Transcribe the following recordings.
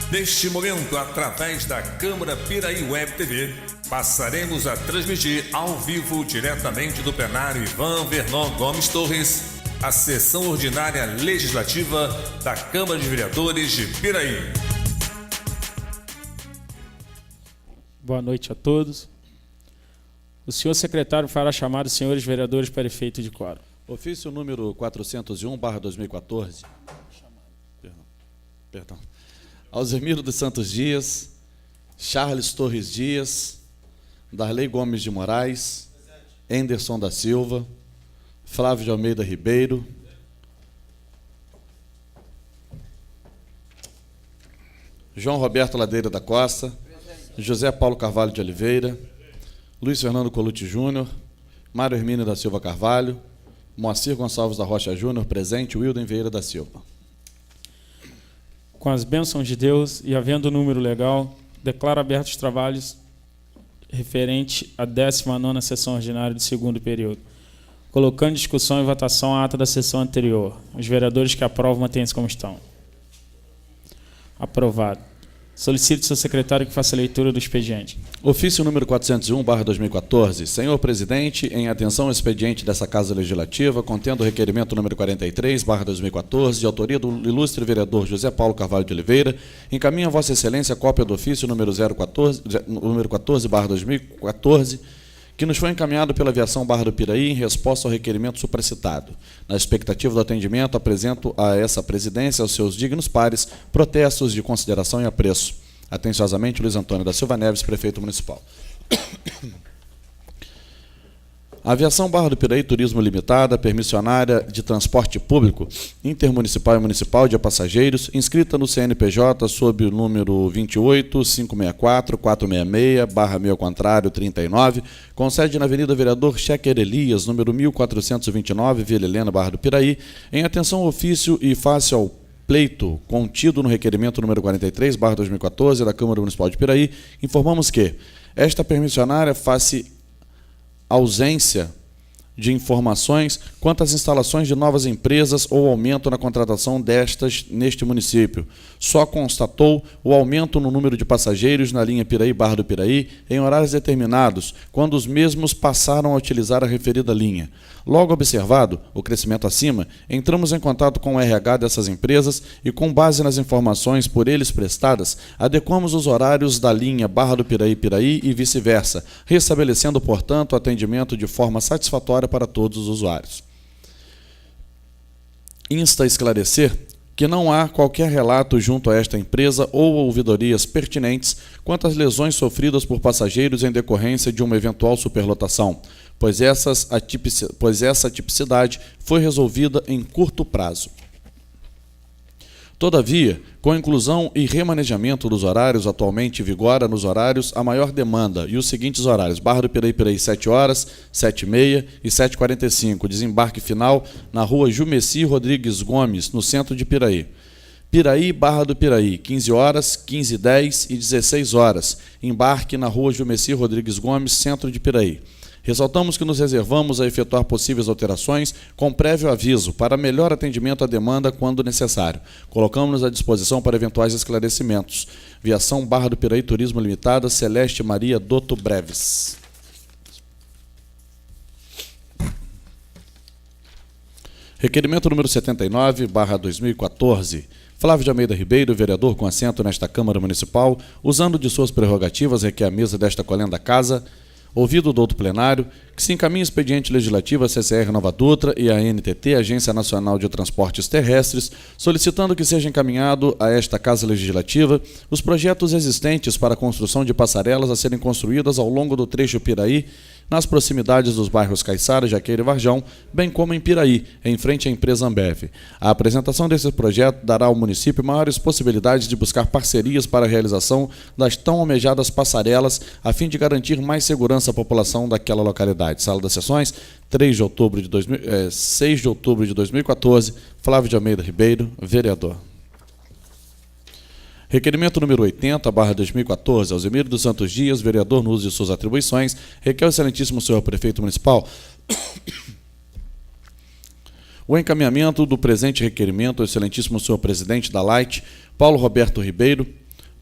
Neste momento, através da Câmara Piraí Web TV, passaremos a transmitir ao vivo, diretamente do plenário Ivan Vernon Gomes Torres, a sessão ordinária legislativa da Câmara de Vereadores de Piraí. Boa noite a todos. O senhor secretário fará chamar os senhores vereadores para efeito de quórum. Ofício número 401/2014. Perdão. Alzemiro dos Santos Dias, Charles Torres Dias, Darley Gomes de Moraes, Henderson da Silva, Flávio de Almeida Ribeiro, João Roberto Ladeira da Costa, José Paulo Carvalho de Oliveira, Luiz Fernando Colucci Júnior, Mário Hermínio da Silva Carvalho, Moacir Gonçalves da Rocha Júnior, presente, Wilden Vieira da Silva. Com as bênçãos de Deus e havendo o número legal, declaro abertos os trabalhos referente à 19ª sessão ordinária do segundo período, colocando em discussão e votação a ata da sessão anterior. Os vereadores que aprovam mantêm-se como estão. Aprovado. Solicito ao seu secretário que faça a leitura do expediente. Ofício número 401/2014. Senhor presidente, em atenção ao expediente dessa Casa Legislativa, contendo o requerimento número 43/2014, de autoria do ilustre vereador José Paulo Carvalho de Oliveira, encaminha a Vossa Excelência a cópia do ofício número 14/2014, que nos foi encaminhado pela Aviação Barra do Piraí em resposta ao requerimento supracitado. Na expectativa do atendimento, apresento a essa presidência, aos seus dignos pares, protestos de consideração e apreço. Atenciosamente, Luiz Antônio da Silva Neves, prefeito municipal. A Aviação Barra do Piraí Turismo Limitada, permissionária de transporte público, intermunicipal e municipal de passageiros, inscrita no CNPJ sob o número 28.564.466/meio-contrário-39, com sede na Avenida Vereador Chequer Elias, número 1429, Vila Helena, Barra do Piraí, em atenção ao ofício e face ao pleito contido no requerimento número 43/2014 da Câmara Municipal de Piraí, informamos que esta permissionária face ausência de informações quanto às instalações de novas empresas ou aumento na contratação destas neste município. Só constatou o aumento no número de passageiros na linha Piraí-Barra do Piraí em horários determinados, quando os mesmos passaram a utilizar a referida linha. Logo observado o crescimento acima, entramos em contato com o RH dessas empresas e, com base nas informações por eles prestadas, adequamos os horários da linha Barra do Piraí-Piraí e vice-versa, restabelecendo, portanto, o atendimento de forma satisfatória para todos os usuários. Insta a esclarecer que não há qualquer relato junto a essa empresa ou ouvidorias pertinentes quanto às lesões sofridas por passageiros em decorrência de uma eventual superlotação, pois essa tipicidade foi resolvida em curto prazo. Todavia, com a inclusão e remanejamento dos horários, atualmente vigora nos horários a maior demanda e os seguintes horários: Barra do Piraí, 7 horas, 7h30 e 7h45, desembarque final na rua Jumeci Rodrigues Gomes, no centro de Piraí. Piraí, Barra do Piraí, 15 horas, 15h10 e 16 horas, embarque na rua Jumeci Rodrigues Gomes, centro de Piraí. Ressaltamos que nos reservamos a efetuar possíveis alterações com prévio aviso para melhor atendimento à demanda quando necessário. Colocamos-nos à disposição para eventuais esclarecimentos. Viação Barra do Piraí Turismo Limitada, Celeste Maria Dotto Breves. Requerimento número 79/2014. Flávio de Almeida Ribeiro, vereador com assento nesta Câmara Municipal, usando de suas prerrogativas, requer à mesa desta colenda casa, ouvido do outro plenário, que se encaminhe expediente legislativo à CCR Nova Dutra e à NTT, Agência Nacional de Transportes Terrestres, solicitando que seja encaminhado a esta Casa Legislativa os projetos existentes para a construção de passarelas a serem construídas ao longo do trecho Piraí, nas proximidades dos bairros Caiçara, Jaqueira e Varjão, bem como em Piraí, em frente à empresa Ambev. A apresentação desse projeto dará ao município maiores possibilidades de buscar parcerias para a realização das tão almejadas passarelas, a fim de garantir mais segurança à população daquela localidade. Sala das Sessões, 6 de outubro de 2014, Flávio de Almeida Ribeiro, vereador. Requerimento número 80/2014, Alzemiro dos Santos Dias, vereador no uso de suas atribuições, requer ao excelentíssimo senhor prefeito municipal o encaminhamento do presente requerimento ao excelentíssimo senhor presidente da Light, Paulo Roberto Ribeiro,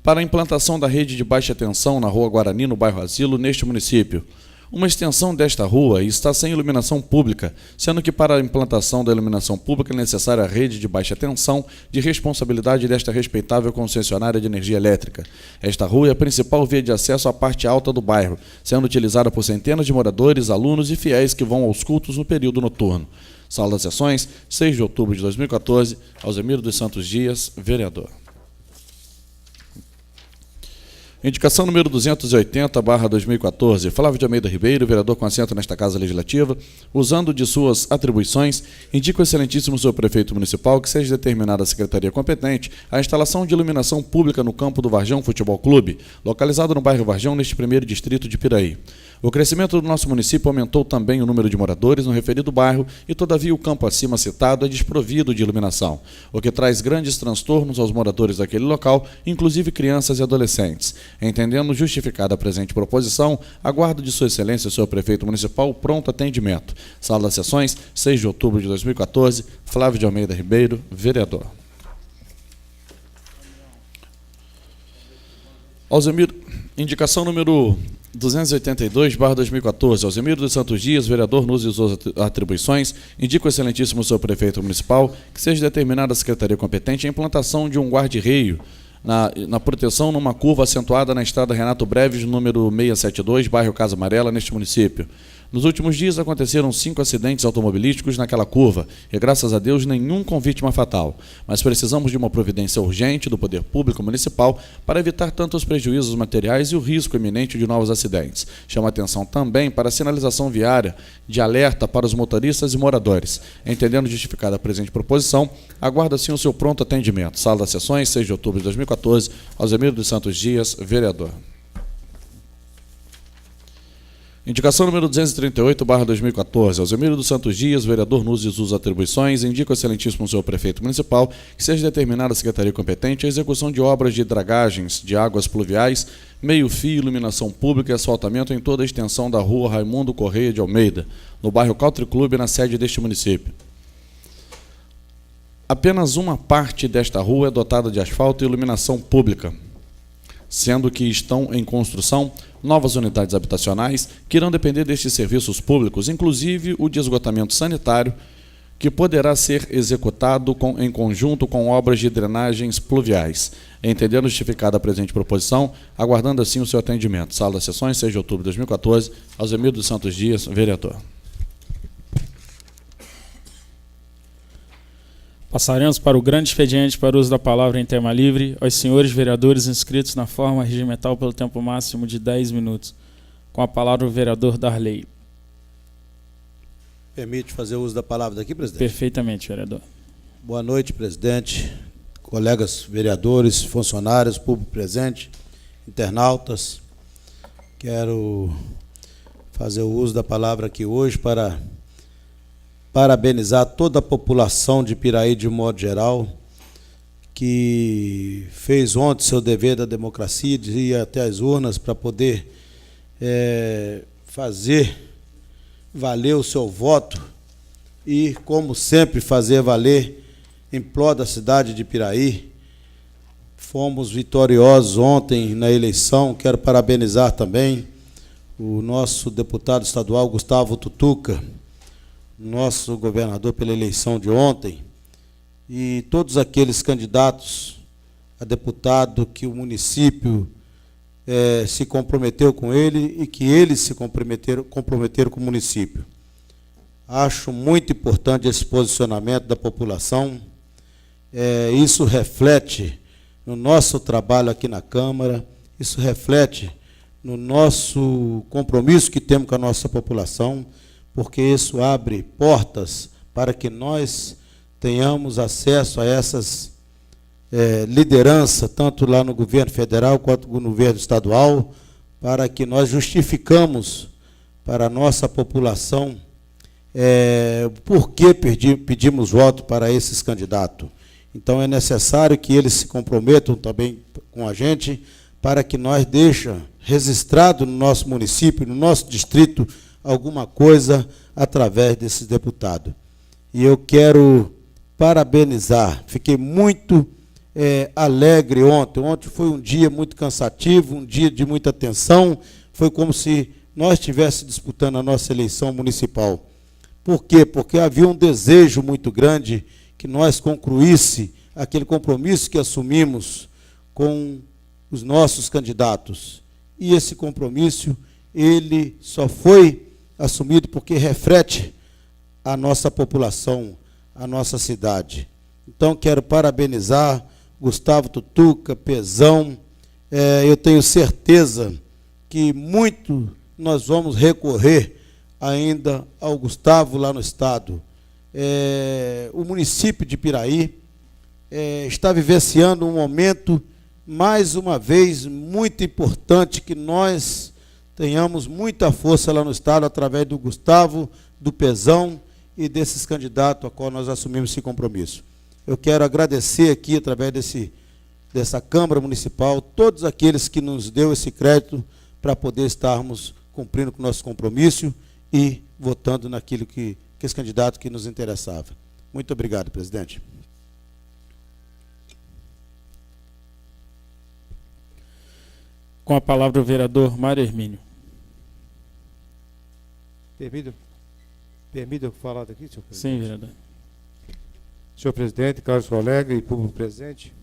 para a implantação da rede de baixa tensão na Rua Guarani, no bairro Asilo, neste município. Uma extensão desta rua está sem iluminação pública, sendo que para a implantação da iluminação pública é necessária a rede de baixa tensão de responsabilidade desta respeitável concessionária de energia elétrica. Esta rua é a principal via de acesso à parte alta do bairro, sendo utilizada por centenas de moradores, alunos e fiéis que vão aos cultos no período noturno. Sala das Sessões, 6 de outubro de 2014, Alzemiro dos Santos Dias, vereador. Indicação número 280/2014, Flávio de Almeida Ribeiro, vereador com assento nesta Casa Legislativa, usando de suas atribuições, indica o excelentíssimo senhor prefeito municipal que seja determinada a secretaria competente a instalação de iluminação pública no campo do Varjão Futebol Clube, localizado no bairro Varjão, neste primeiro distrito de Piraí. O crescimento do nosso município aumentou também o número de moradores no referido bairro e, todavia, o campo acima citado é desprovido de iluminação, o que traz grandes transtornos aos moradores daquele local, inclusive crianças e adolescentes. Entendendo justificada a presente proposição, aguardo de Sua Excelência, senhor prefeito municipal, pronto atendimento. Sala das Sessões, 6 de outubro de 2014, Flávio de Almeida Ribeiro, vereador. Indicação número 282/2014, Alzemiro dos Santos Dias, vereador, nos suas atribuições, indica o excelentíssimo senhor prefeito municipal que seja determinada a secretaria competente a implantação de um guarda-reio na proteção numa curva acentuada na estrada Renato Breves, número 672, bairro Casa Amarela, neste município. Nos últimos dias aconteceram 5 acidentes automobilísticos naquela curva e, graças a Deus, nenhum com vítima fatal. Mas precisamos de uma providência urgente do poder público municipal para evitar tanto os prejuízos materiais e o risco iminente de novos acidentes. Chama atenção também para a sinalização viária de alerta para os motoristas e moradores. Entendendo justificada a presente proposição, aguarda assim o seu pronto atendimento. Sala das Sessões, 6 de outubro de 2014, Alzemiro dos Santos Dias, vereador. Indicação número 238/2014, Alzemiro dos Santos Dias, vereador, nos de suas atribuições, indica o excelentíssimo senhor prefeito municipal que seja determinada a secretaria competente a execução de obras de dragagens de águas pluviais, meio-fio, iluminação pública e asfaltamento em toda a extensão da rua Raimundo Correia de Almeida, no bairro Country Club, na sede deste município. Apenas uma parte desta rua é dotada de asfalto e iluminação pública, sendo que estão em construção novas unidades habitacionais que irão depender destes serviços públicos, inclusive o de esgotamento sanitário, que poderá ser executado em conjunto com obras de drenagens pluviais. Entendendo justificada a presente proposição, aguardando assim o seu atendimento. Sala das Sessões, 6 de outubro de 2014, Alzemiro dos Santos Dias, vereador. Passaremos para o grande expediente para uso da palavra em tema livre aos senhores vereadores inscritos na forma regimental pelo tempo máximo de 10 minutos. Com a palavra o vereador Darley. Permite fazer uso da palavra daqui, presidente? Perfeitamente, vereador. Boa noite, presidente, colegas vereadores, funcionários, público presente, internautas. Quero fazer o uso da palavra aqui hoje para parabenizar toda a população de Piraí de um modo geral, que fez ontem seu dever da democracia, de ir até as urnas para poder fazer valer o seu voto e, como sempre, fazer valer em prol da cidade de Piraí. Fomos vitoriosos ontem na eleição. Quero parabenizar também o nosso deputado estadual, Gustavo Tutuca, nosso governador, pela eleição de ontem, e todos aqueles candidatos a deputado que o município se comprometeu com ele e que eles se comprometeram com o município. Acho muito importante esse posicionamento da população. Isso reflete no nosso trabalho aqui na Câmara, isso reflete no nosso compromisso que temos com a nossa população, porque isso abre portas para que nós tenhamos acesso a essas lideranças, tanto lá no governo federal quanto no governo estadual, para que nós justificamos para a nossa população por que pedimos voto para esses candidatos. Então é necessário que eles se comprometam também com a gente, para que nós deixemos registrado no nosso município, no nosso distrito, alguma coisa através desses deputados. E eu quero parabenizar, fiquei muito alegre ontem. Ontem foi um dia muito cansativo, um dia de muita tensão. Foi como se nós estivéssemos disputando a nossa eleição municipal. Por quê? Porque havia um desejo muito grande que nós concluísse aquele compromisso que assumimos com os nossos candidatos. E esse compromisso, ele só foi assumido porque reflete a nossa população, a nossa cidade. Então, quero parabenizar Gustavo Tutuca, Pezão. Eu tenho certeza que muito nós vamos recorrer ainda ao Gustavo lá no estado. O município de Piraí está vivenciando um momento, mais uma vez, muito importante, que nós tenhamos muita força lá no estado, através do Gustavo, do Pezão e desses candidatos a qual nós assumimos esse compromisso. Eu quero agradecer aqui, através dessa Câmara Municipal, todos aqueles que nos deu esse crédito para poder estarmos cumprindo com o nosso compromisso e votando naquilo que esse candidato que nos interessava. Muito obrigado, presidente. Com a palavra o vereador Mário Hermínio. Permita eu falar daqui, senhor presidente? Sim, vereador. Senhor presidente, caros colegas e público presente,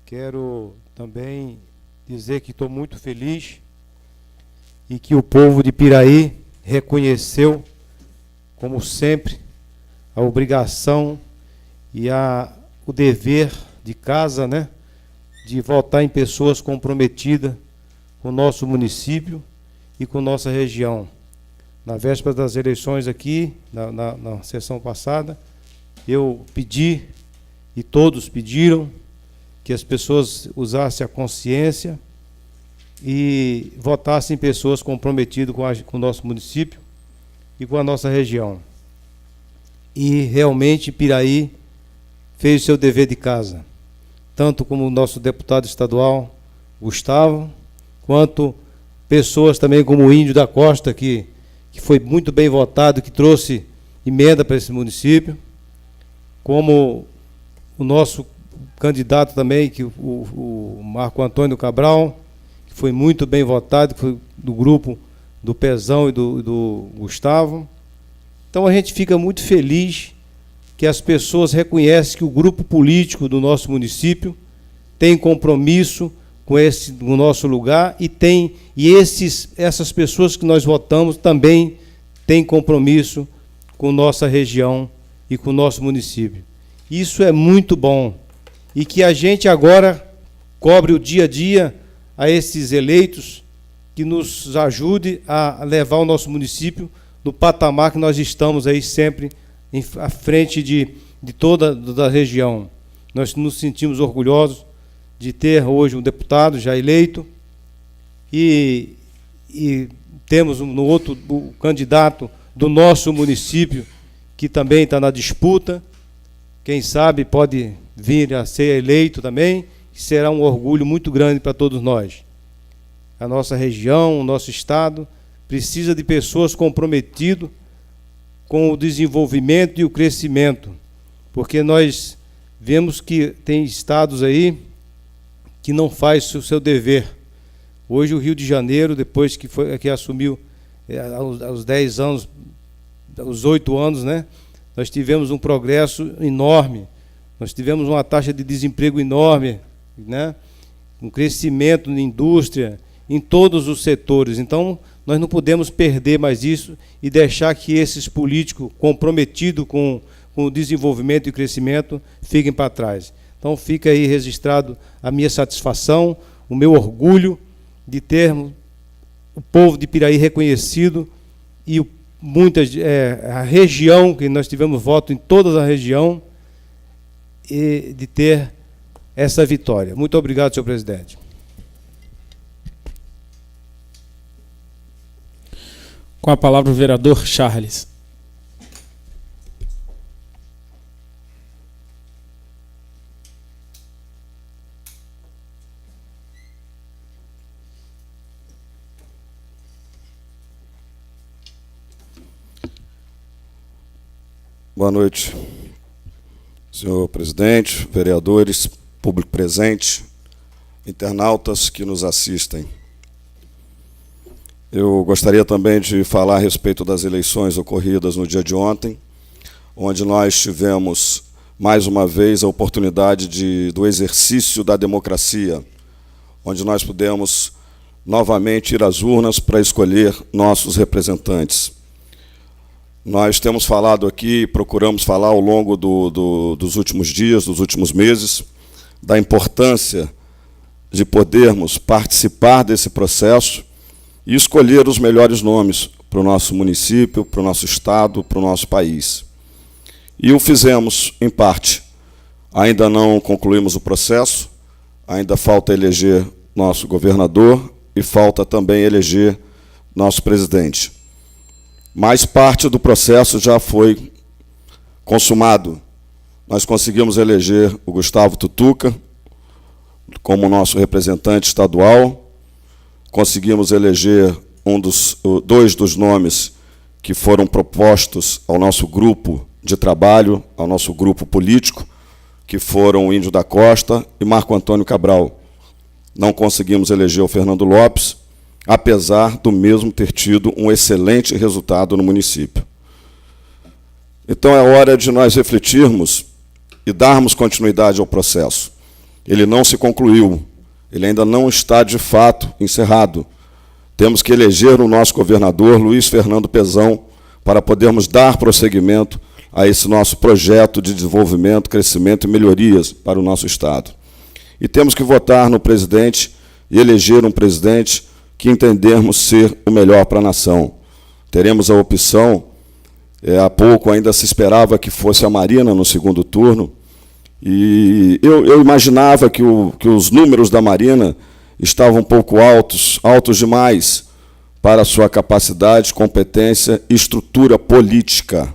quero também dizer que estou muito feliz e que o povo de Piraí reconheceu, como sempre, a obrigação e o dever de casa, né, de votar em pessoas comprometidas com o nosso município e com nossa região. Na véspera das eleições aqui, na sessão passada, eu pedi, e todos pediram, que as pessoas usassem a consciência e votassem em pessoas comprometidas com o nosso município e com a nossa região. E realmente Piraí fez o seu dever de casa, tanto como o nosso deputado estadual, Gustavo, quanto pessoas também como o Índio da Costa, que foi muito bem votado, que trouxe emenda para esse município, como o nosso candidato também, o Marco Antônio Cabral, que foi muito bem votado, que foi do grupo do Pezão e do Gustavo. Então a gente fica muito feliz que as pessoas reconhecem que o grupo político do nosso município tem compromisso com o nosso lugar e essas pessoas que nós votamos também têm compromisso com nossa região e com o nosso município. Isso é muito bom. E que a gente agora cobre o dia a dia a esses eleitos, que nos ajude a levar o nosso município no patamar que nós estamos aí sempre à frente de toda a região. Nós nos sentimos orgulhosos de ter hoje um deputado já eleito e temos no outro o candidato do nosso município que também está na disputa. Quem sabe pode vir a ser eleito também, que será um orgulho muito grande para todos nós. A nossa região, o nosso estado, precisa de pessoas comprometidas com o desenvolvimento e o crescimento, porque nós vemos que tem estados aí que não faz o seu dever. Hoje o Rio de Janeiro, depois que assumiu aos 10 anos, aos 8 anos, né, nós tivemos um progresso enorme, nós tivemos uma taxa de desemprego enorme, né, um crescimento na indústria, em todos os setores. Então, nós não podemos perder mais isso e deixar que esses políticos comprometidos com o desenvolvimento e o crescimento fiquem para trás. Então, fica aí registrado a minha satisfação, o meu orgulho de ter o povo de Piraí reconhecido e a região, que nós tivemos voto em toda a região, e de ter essa vitória. Muito obrigado, senhor presidente. Com a palavra o vereador Charles. Boa noite, senhor presidente, vereadores, público presente, internautas que nos assistem. Eu gostaria também de falar a respeito das eleições ocorridas no dia de ontem, onde nós tivemos, mais uma vez, a oportunidade do exercício da democracia, onde nós pudemos novamente ir às urnas para escolher nossos representantes. Nós temos falado aqui, procuramos falar ao longo dos últimos dias, dos últimos meses, da importância de podermos participar desse processo e escolher os melhores nomes para o nosso município, para o nosso estado, para o nosso país. E o fizemos, em parte. Ainda não concluímos o processo, ainda falta eleger nosso governador e falta também eleger nosso presidente. Mas parte do processo já foi consumado. Nós conseguimos eleger o Gustavo Tutuca como nosso representante estadual, conseguimos eleger dois dos nomes que foram propostos ao nosso grupo de trabalho, ao nosso grupo político, que foram o Índio da Costa e Marco Antônio Cabral. Não conseguimos eleger o Fernando Lopes, apesar do mesmo ter tido um excelente resultado no município. Então é hora de nós refletirmos e darmos continuidade ao processo. Ele não se concluiu, ele ainda não está de fato encerrado. Temos que eleger o nosso governador, Luiz Fernando Pezão, para podermos dar prosseguimento a esse nosso projeto de desenvolvimento, crescimento e melhorias para o nosso Estado. E temos que votar no presidente e eleger um presidente que entendermos ser o melhor para a nação. Teremos a opção, há pouco ainda se esperava que fosse a Marina no segundo turno, e eu imaginava que os números da Marina estavam um pouco altos demais para a sua capacidade, competência e estrutura política.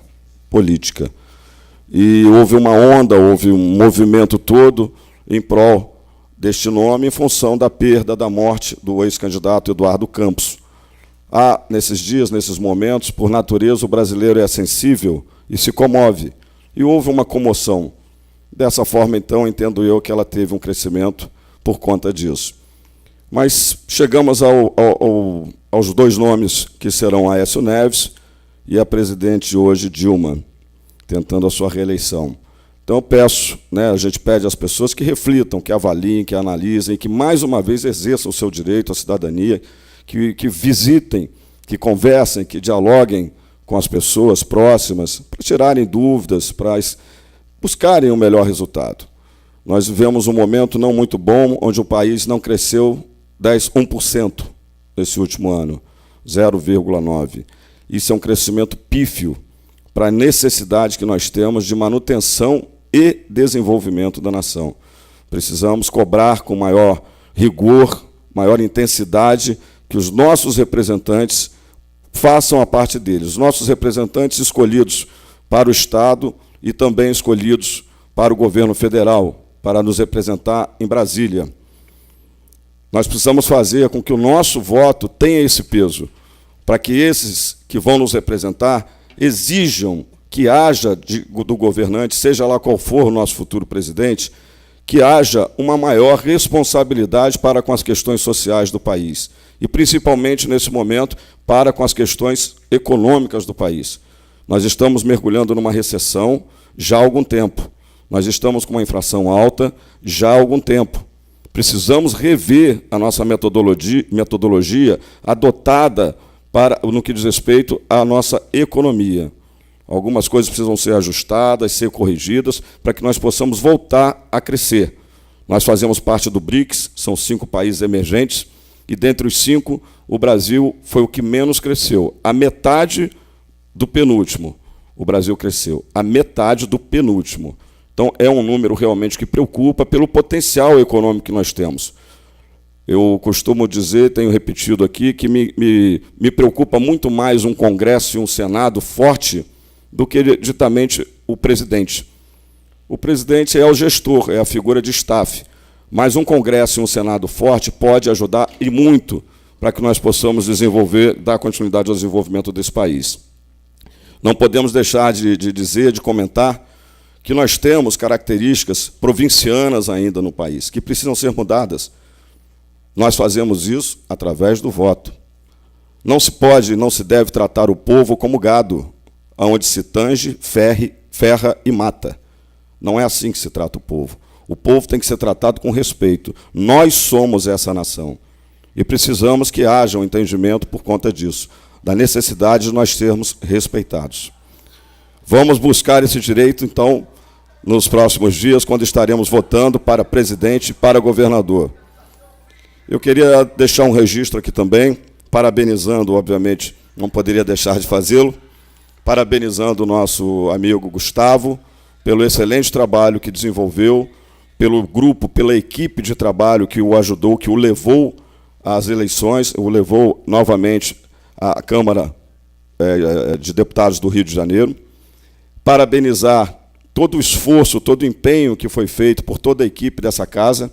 E houve uma onda, houve um movimento todo em prol deste nome, em função da perda, da morte do ex-candidato Eduardo Campos. Nesses dias, nesses momentos, por natureza, o brasileiro é sensível e se comove. E houve uma comoção. Dessa forma, então, entendo eu que ela teve um crescimento por conta disso. Mas chegamos aos dois nomes que serão Aécio Neves e a presidente hoje, Dilma, tentando a sua reeleição. Então eu peço, a gente pede às pessoas que reflitam, que avaliem, que analisem, que mais uma vez exerçam o seu direito à cidadania, que visitem, que conversem, que dialoguem com as pessoas próximas, para tirarem dúvidas, para buscarem o melhor resultado. Nós vivemos um momento não muito bom, onde o país não cresceu 1% nesse último ano, 0,9%. Isso é um crescimento pífio para a necessidade que nós temos de manutenção e desenvolvimento da nação. Precisamos cobrar com maior rigor, maior intensidade, que os nossos representantes façam a parte deles. Os nossos representantes escolhidos para o Estado e também escolhidos para o governo federal, para nos representar em Brasília. Nós precisamos fazer com que o nosso voto tenha esse peso, para que esses que vão nos representar exijam que haja do governante, seja lá qual for o nosso futuro presidente, que haja uma maior responsabilidade para com as questões sociais do país, e principalmente, nesse momento, para com as questões econômicas do país. Nós estamos mergulhando numa recessão já há algum tempo. Nós estamos com uma inflação alta já há algum tempo. Precisamos rever a nossa metodologia adotada no que diz respeito à nossa economia. Algumas coisas precisam ser ajustadas, ser corrigidas, para que nós possamos voltar a crescer. Nós fazemos parte do BRICS, são 5 países emergentes, e dentre os 5, o Brasil foi o que menos cresceu. A metade do penúltimo, o Brasil cresceu. A metade do penúltimo. Então, é um número realmente que preocupa pelo potencial econômico que nós temos. Eu costumo dizer, tenho repetido aqui, que me preocupa muito mais um Congresso e um Senado forte do que ditamente o presidente. O presidente é o gestor, é a figura de staff, mas um Congresso e um Senado forte pode ajudar e muito para que nós possamos dar continuidade ao desenvolvimento desse país. Não podemos deixar de dizer, de comentar, que nós temos características provincianas ainda no país, que precisam ser mudadas. Nós fazemos isso através do voto. Não se pode, não se deve tratar o povo como gado, onde se tange, ferra e mata. Não é assim que se trata o povo. O povo tem que ser tratado com respeito. Nós somos essa nação. E precisamos que haja um entendimento por conta disso, da necessidade de nós sermos respeitados. Vamos buscar esse direito, então, nos próximos dias, quando estaremos votando para presidente e para governador. Eu queria deixar um registro aqui também, parabenizando, obviamente, não poderia deixar de fazê-lo, parabenizando o nosso amigo Gustavo pelo excelente trabalho que desenvolveu, pelo grupo, pela equipe de trabalho que o ajudou, que o levou às eleições, o levou novamente à Câmara de Deputados do Rio de Janeiro. Parabenizar todo o esforço, todo o empenho que foi feito por toda a equipe dessa casa,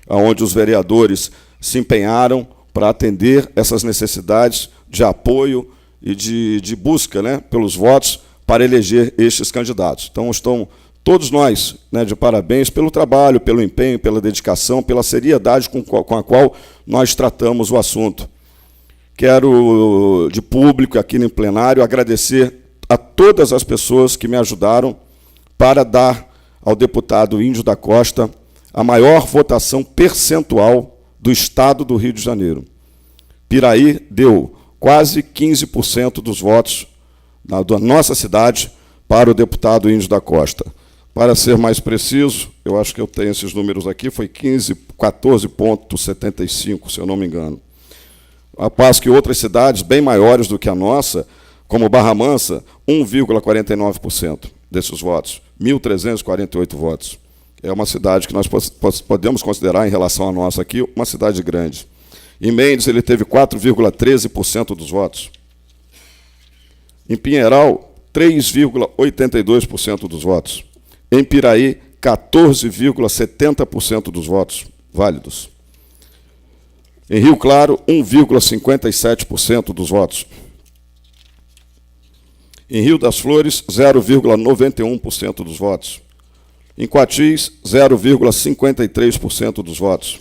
onde os vereadores se empenharam para atender essas necessidades de apoio e de busca, né, pelos votos para eleger estes candidatos. Então, estão todos nós, né, de parabéns pelo trabalho, pelo empenho, pela dedicação, pela seriedade com a qual nós tratamos o assunto. Quero, de público, aqui no plenário, agradecer a todas as pessoas que me ajudaram para dar ao deputado Índio da Costa a maior votação percentual do Estado do Rio de Janeiro. Piraí deu quase 15% dos votos da nossa cidade para o deputado Índio da Costa. Para ser mais preciso, eu acho que eu tenho esses números aqui, foi 14,75, se eu não me engano. A passo que outras cidades bem maiores do que a nossa, como Barra Mansa, 1,49% desses votos, 1.348 votos. É uma cidade que nós podemos considerar, em relação à nossa aqui, uma cidade grande. Em Mendes, ele teve 4,13% dos votos. Em Pinheiral, 3,82% dos votos. Em Piraí, 14,70% dos votos válidos. Em Rio Claro, 1,57% dos votos. Em Rio das Flores, 0,91% dos votos. Em Coatis, 0,53% dos votos.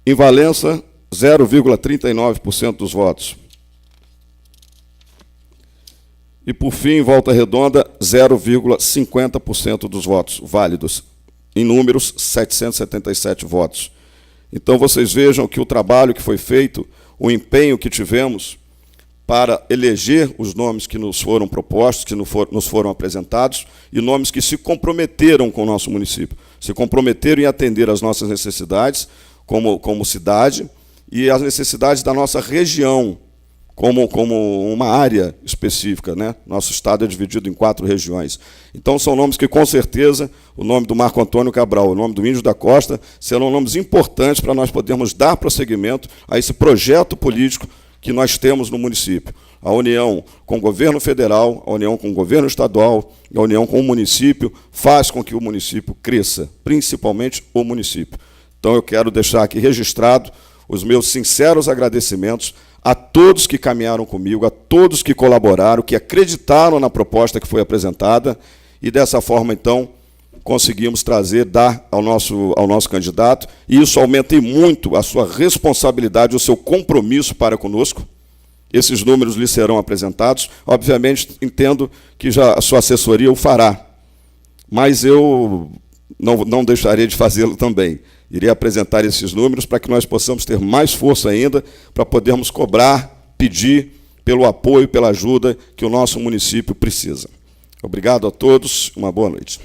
Em Valença, 0,39% dos votos. E, por fim, em Volta Redonda, 0,50% dos votos válidos. Em números, 777 votos. Então, vocês vejam que o trabalho que foi feito, o empenho que tivemos para eleger os nomes que nos foram propostos, que nos foram apresentados, e nomes que se comprometeram com o nosso município, se comprometeram em atender às nossas necessidades como cidade e as necessidades da nossa região, como uma área específica, né? Nosso estado é dividido em 4 regiões. Então, são nomes que, com certeza, o nome do Marco Antônio Cabral, o nome do Índio da Costa, serão nomes importantes para nós podermos dar prosseguimento a esse projeto político que nós temos no município. A união com o governo federal, a união com o governo estadual, a união com o município, faz com que o município cresça, principalmente o município. Então, eu quero deixar aqui registrado os meus sinceros agradecimentos a todos que caminharam comigo, a todos que colaboraram, que acreditaram na proposta que foi apresentada, e dessa forma, então, conseguimos dar ao nosso candidato, e isso aumenta muito a sua responsabilidade, o seu compromisso para conosco. Esses números lhe serão apresentados. Obviamente, entendo que já a sua assessoria o fará, mas eu não deixarei de fazê-lo também. Irei apresentar esses números para que nós possamos ter mais força ainda para podermos cobrar, pedir pelo apoio, pela ajuda que o nosso município precisa. Obrigado a todos, uma boa noite.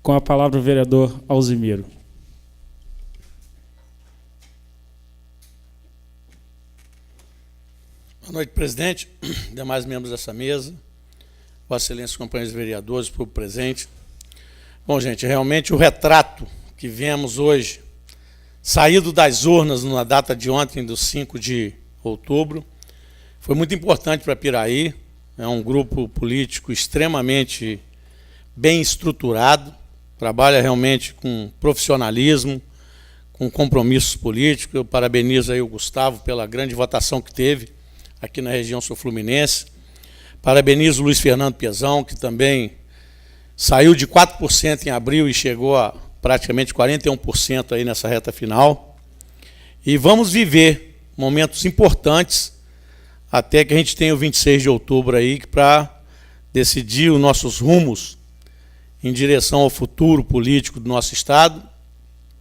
Com a palavra o vereador Alzimiro. Boa noite, presidente, demais membros dessa mesa, Vossa Excelência, companheiros vereadores, público presente. Bom, gente, realmente o retrato que vemos hoje, saído das urnas na data de ontem, do 5 de outubro, foi muito importante para Piraí. É um grupo político extremamente bem estruturado, trabalha realmente com profissionalismo, com compromissos políticos. Eu parabenizo aí o Gustavo pela grande votação que teve aqui na região sul-fluminense. Parabenizo o Luiz Fernando Pezão, que também saiu de 4% em abril e chegou a praticamente 41% aí nessa reta final. E vamos viver momentos importantes até que a gente tenha o 26 de outubro aí para decidir os nossos rumos em direção ao futuro político do nosso Estado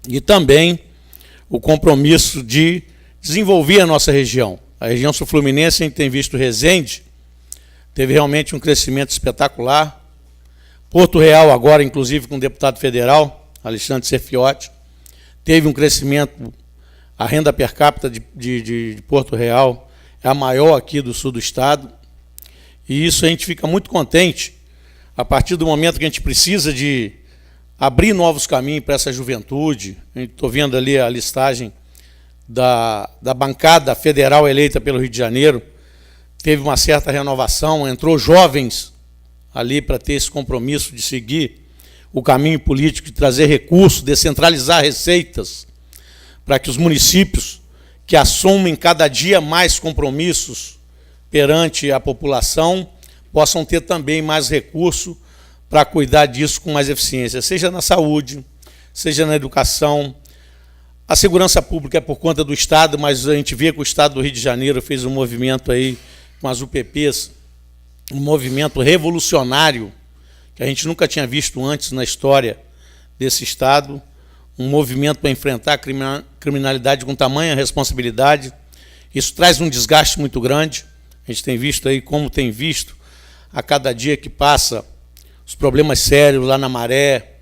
e também o compromisso de desenvolver a nossa região. A região sul-fluminense, a gente tem visto Resende, teve realmente um crescimento espetacular. Porto Real agora, inclusive, com o deputado federal, Alexandre Serfiotti, teve um crescimento, a renda per capita de Porto Real é a maior aqui do sul do estado, e isso a gente fica muito contente a partir do momento que a gente precisa de abrir novos caminhos para essa juventude. Estou vendo ali a listagem da bancada federal eleita pelo Rio de Janeiro, teve uma certa renovação, entrou jovens ali para ter esse compromisso de seguir o caminho político, de trazer recursos, descentralizar receitas, para que os municípios que assumem cada dia mais compromissos perante a população possam ter também mais recurso para cuidar disso com mais eficiência, seja na saúde, seja na educação. A segurança pública é por conta do Estado, mas a gente vê que o Estado do Rio de Janeiro fez um movimento aí com as UPPs, um movimento revolucionário que a gente nunca tinha visto antes na história desse Estado, um movimento para enfrentar a criminalidade com tamanha responsabilidade. Isso traz um desgaste muito grande. A gente tem visto aí como tem visto a cada dia que passa os problemas sérios lá na Maré,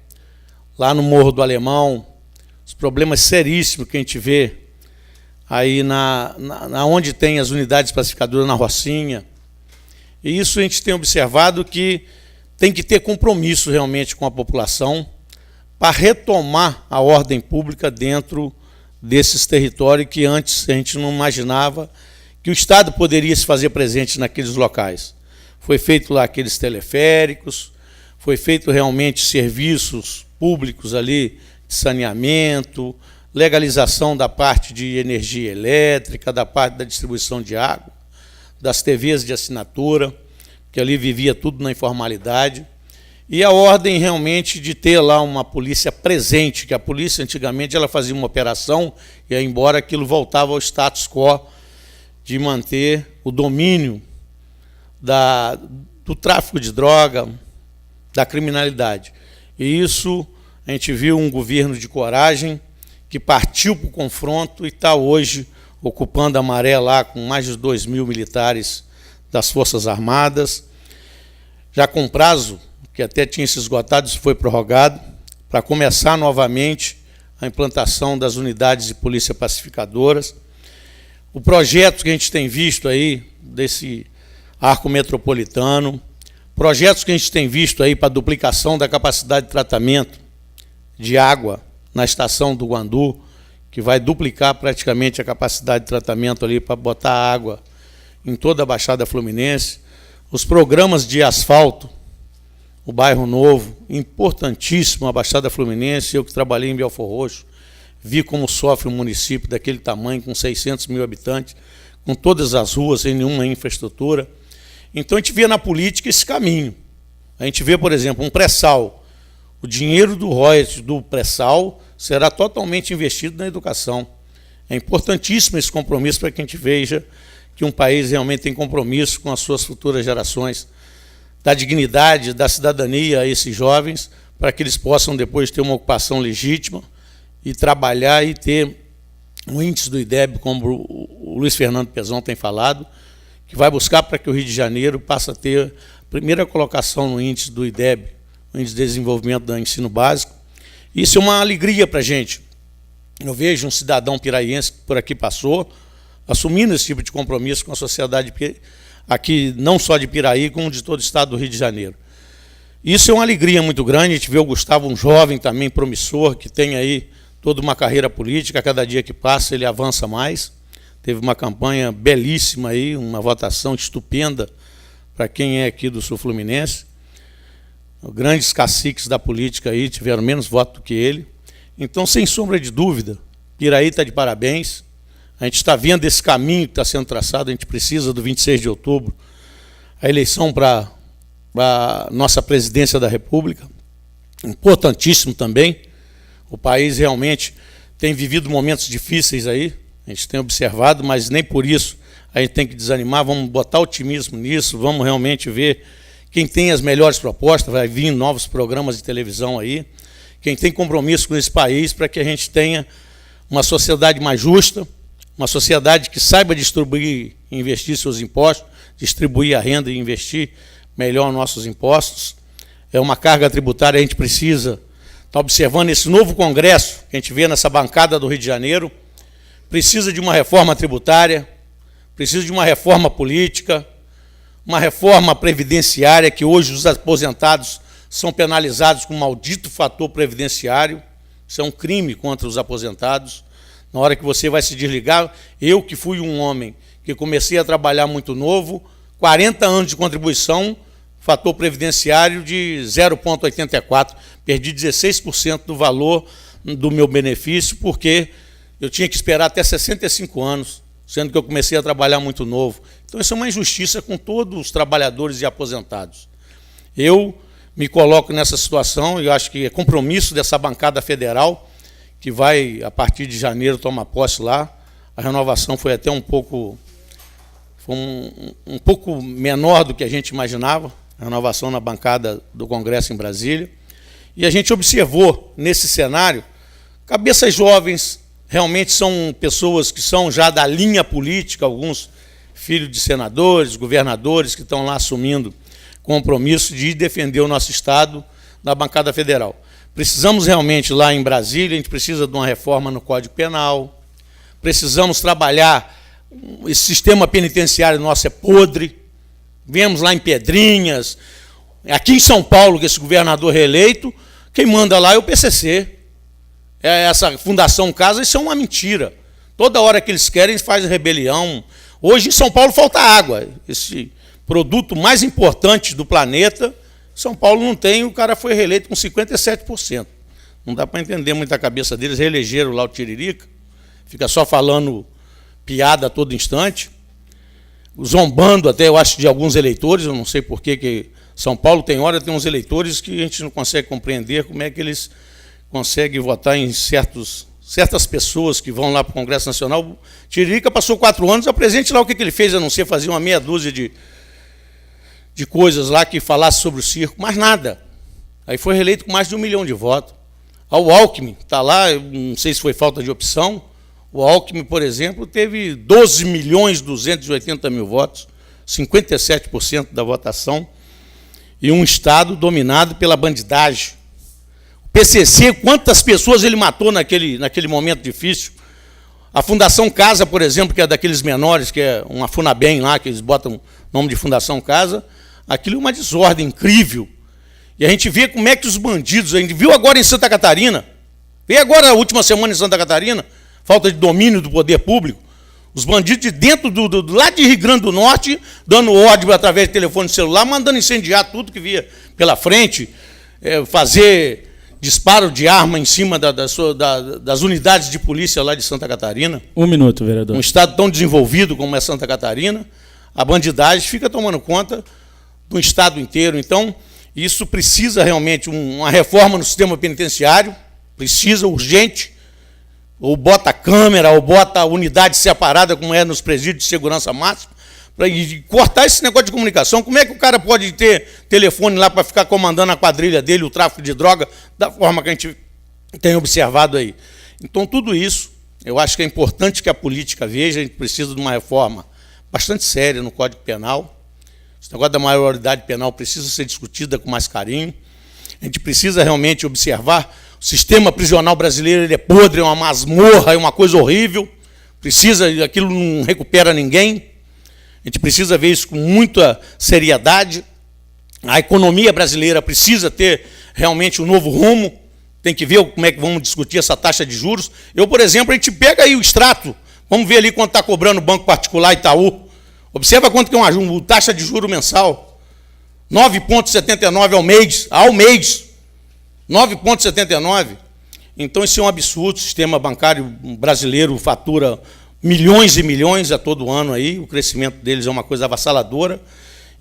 lá no Morro do Alemão, os problemas seríssimos que a gente vê aí onde tem as unidades pacificadoras na Rocinha. E isso a gente tem observado que tem que ter compromisso realmente com a população para retomar a ordem pública dentro desses territórios que antes a gente não imaginava que o Estado poderia se fazer presente naqueles locais. Foi feito lá aqueles teleféricos, foi feito realmente serviços públicos ali de saneamento, legalização da parte de energia elétrica, da parte da distribuição de água, das TVs de assinatura, que ali vivia tudo na informalidade, e a ordem realmente de ter lá uma polícia presente, que a polícia antigamente ela fazia uma operação e ia embora, aquilo voltava ao status quo de manter o domínio do tráfico de droga, da criminalidade. E isso a gente viu um governo de coragem que partiu para o confronto e está hoje ocupando a Maré lá com mais de 2.000 militares das Forças Armadas, já com prazo, que até tinha se esgotado, isso foi prorrogado, para começar novamente a implantação das unidades de polícia pacificadoras. O projeto que a gente tem visto aí, desse arco metropolitano, projetos que a gente tem visto aí para duplicação da capacidade de tratamento de água na estação do Guandu, que vai duplicar praticamente a capacidade de tratamento ali para botar água em toda a Baixada Fluminense. Os programas de asfalto, o Bairro Novo, importantíssimo a Baixada Fluminense. Eu que trabalhei em Belfor Roxo, vi como sofre um município daquele tamanho, com 600 mil habitantes, com todas as ruas, sem nenhuma infraestrutura. Então a gente vê na política esse caminho. A gente vê, por exemplo, um pré-sal. O dinheiro do royalties do pré-sal será totalmente investido na educação. É importantíssimo esse compromisso para que a gente veja que um país realmente tem compromisso com as suas futuras gerações, da dignidade, da cidadania a esses jovens, para que eles possam depois ter uma ocupação legítima e trabalhar e ter um índice do IDEB, como o Luiz Fernando Pezão tem falado, que vai buscar para que o Rio de Janeiro passe a ter a primeira colocação no índice do IDEB, o índice de desenvolvimento do ensino básico. Isso é uma alegria para a gente. Eu vejo um cidadão piraiense que por aqui passou, assumindo esse tipo de compromisso com a sociedade aqui, não só de Piraí, como de todo o estado do Rio de Janeiro. Isso é uma alegria muito grande. A gente vê o Gustavo, um jovem também promissor, que tem aí toda uma carreira política, a cada dia que passa ele avança mais. Teve uma campanha belíssima aí, uma votação estupenda para quem é aqui do Sul Fluminense. grandes caciques da política aí tiveram menos votos do que ele. Então, sem sombra de dúvida, Piraí está de parabéns. A gente está vendo esse caminho que está sendo traçado, a gente precisa do 26 de outubro, a eleição para a nossa presidência da República, importantíssimo também. O país realmente tem vivido momentos difíceis aí, a gente tem observado, mas nem por isso a gente tem que desanimar, vamos botar otimismo nisso, vamos realmente ver quem tem as melhores propostas, vai vir novos programas de televisão aí, quem tem compromisso com esse país para que a gente tenha uma sociedade mais justa, uma sociedade que saiba distribuir e investir seus impostos, distribuir a renda e investir melhor nossos impostos. É uma carga tributária, a gente precisa estar observando esse novo Congresso que a gente vê nessa bancada do Rio de Janeiro, precisa de uma reforma tributária, precisa de uma reforma política, uma reforma previdenciária, que hoje os aposentados são penalizados com o maldito fator previdenciário. Isso é um crime contra os aposentados. Na hora que você vai se desligar, eu que fui um homem que comecei a trabalhar muito novo, 40 anos de contribuição, fator previdenciário de 0,84. Perdi 16% do valor do meu benefício, porque eu tinha que esperar até 65 anos, sendo que eu comecei a trabalhar muito novo. Então, isso é uma injustiça com todos os trabalhadores e aposentados. Eu me coloco nessa situação e acho que é compromisso dessa bancada federal, que vai, a partir de janeiro, tomar posse lá. A renovação foi até um pouco menor do que a gente imaginava, a renovação na bancada do Congresso em Brasília. E a gente observou, nesse cenário, cabeças jovens, realmente são pessoas que são já da linha política, alguns filhos de senadores, governadores, que estão lá assumindo compromisso de defender o nosso Estado na bancada federal. Precisamos realmente, lá em Brasília, a gente precisa de uma reforma no Código Penal, precisamos trabalhar, esse sistema penitenciário nosso é podre, vemos lá em Pedrinhas, aqui em São Paulo, que esse governador reeleito, quem manda lá é o PCC, essa Fundação Casa, isso é uma mentira. Toda hora que eles querem, eles fazem rebelião. Hoje em São Paulo falta água, esse produto mais importante do planeta, São Paulo não tem, o cara foi reeleito com 57%. Não dá para entender muito a cabeça deles, reelegeram lá o Tiririca, fica só falando piada a todo instante, zombando até, eu acho, de alguns eleitores, eu não sei por que São Paulo tem uns eleitores que a gente não consegue compreender como é que eles conseguem votar em certas pessoas que vão lá para o Congresso Nacional. O Tiririca passou 4 anos, apresente lá o que ele fez, a não ser fazer uma meia dúzia de coisas lá que falasse sobre o circo, mais nada. Aí foi reeleito com mais de 1 milhão de votos. O Alckmin está lá, eu não sei se foi falta de opção, o Alckmin, por exemplo, teve 12.280.000 votos, 57% da votação, e um Estado dominado pela bandidagem. O PCC, quantas pessoas ele matou naquele momento difícil? A Fundação Casa, por exemplo, que é daqueles menores, que é uma Funabem lá, que eles botam o nome de Fundação Casa, aquilo é uma desordem incrível. E a gente vê como é que os bandidos, a gente viu agora em Santa Catarina, veio agora a última semana em Santa Catarina, falta de domínio do poder público, os bandidos de dentro lá de Rio Grande do Norte, dando ódio através de telefone celular, mandando incendiar tudo que via pela frente, fazer disparo de arma em cima das unidades de polícia lá de Santa Catarina. 1 minuto, vereador. Um estado tão desenvolvido como é Santa Catarina, a bandidagem fica tomando conta do estado inteiro. Então, isso precisa realmente uma reforma no sistema penitenciário, precisa, urgente, ou bota câmera, ou bota unidade separada, como é nos presídios de segurança máxima, para cortar esse negócio de comunicação. Como é que o cara pode ter telefone lá para ficar comandando a quadrilha dele, o tráfico de droga, da forma que a gente tem observado aí? Então, tudo isso, eu acho que é importante que a política veja, a gente precisa de uma reforma bastante séria no Código Penal. Esse negócio da maioridade penal precisa ser discutida com mais carinho. A gente precisa realmente observar, o sistema prisional brasileiro ele é podre, é uma masmorra, é uma coisa horrível, aquilo não recupera ninguém. A gente precisa ver isso com muita seriedade. A economia brasileira precisa ter realmente um novo rumo. Tem que ver como é que vamos discutir essa taxa de juros. Eu, por exemplo, a gente pega aí o extrato, vamos ver ali quanto está cobrando o Banco Particular Itaú. Observa quanto que é uma taxa de juro mensal. 9,79 ao mês. 9,79. Então isso é um absurdo. O sistema bancário brasileiro fatura milhões e milhões a todo ano aí. O crescimento deles é uma coisa avassaladora,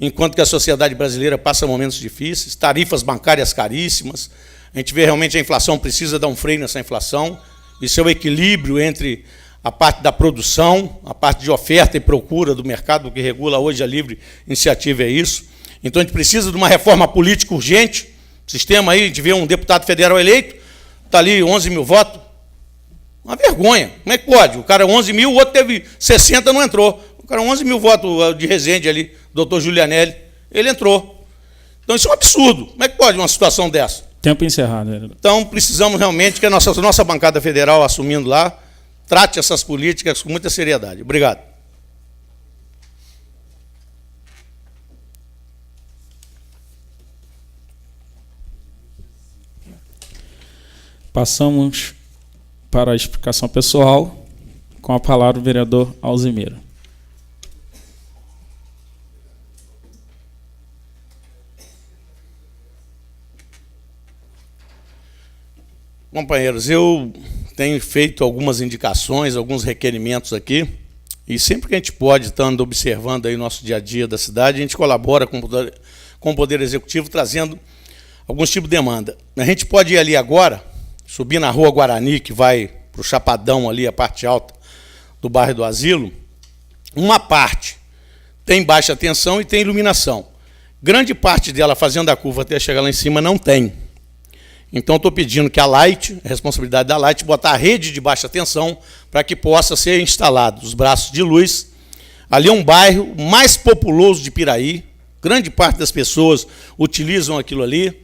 enquanto que a sociedade brasileira passa momentos difíceis, tarifas bancárias caríssimas. A gente vê realmente a inflação precisa dar um freio nessa inflação. Isso é o equilíbrio entre a parte da produção, a parte de oferta e procura do mercado, que regula hoje a livre iniciativa é isso. Então a gente precisa de uma reforma política urgente. Sistema aí, a gente vê um deputado federal eleito, está ali 11 mil votos. Uma vergonha. Como é que pode? O cara 11 mil, o outro teve 60, não entrou. O cara 11 mil votos de Resende ali, doutor Giulianelli, ele entrou. Então isso é um absurdo. Como é que pode uma situação dessa? Tempo encerrado, vereador. Então, precisamos realmente que a nossa bancada federal, assumindo lá, trate essas políticas com muita seriedade. Obrigado. Passamos para a explicação pessoal. Com a palavra o vereador Alzimiro. Companheiros, eu tenho feito algumas indicações, alguns requerimentos aqui, e sempre que a gente pode, estando observando aí o nosso dia a dia da cidade, a gente colabora com o Poder Executivo, trazendo alguns tipos de demanda. A gente pode ir ali agora, subir na Rua Guarani, que vai para o Chapadão ali, a parte alta do bairro do Asilo. Uma parte tem baixa tensão e tem iluminação. Grande parte dela, fazendo a curva até chegar lá em cima, não tem. Então, estou pedindo que a Light, a responsabilidade da Light, botar a rede de baixa tensão para que possa ser instalado os braços de luz. Ali é um bairro mais populoso de Piraí, grande parte das pessoas utilizam aquilo ali.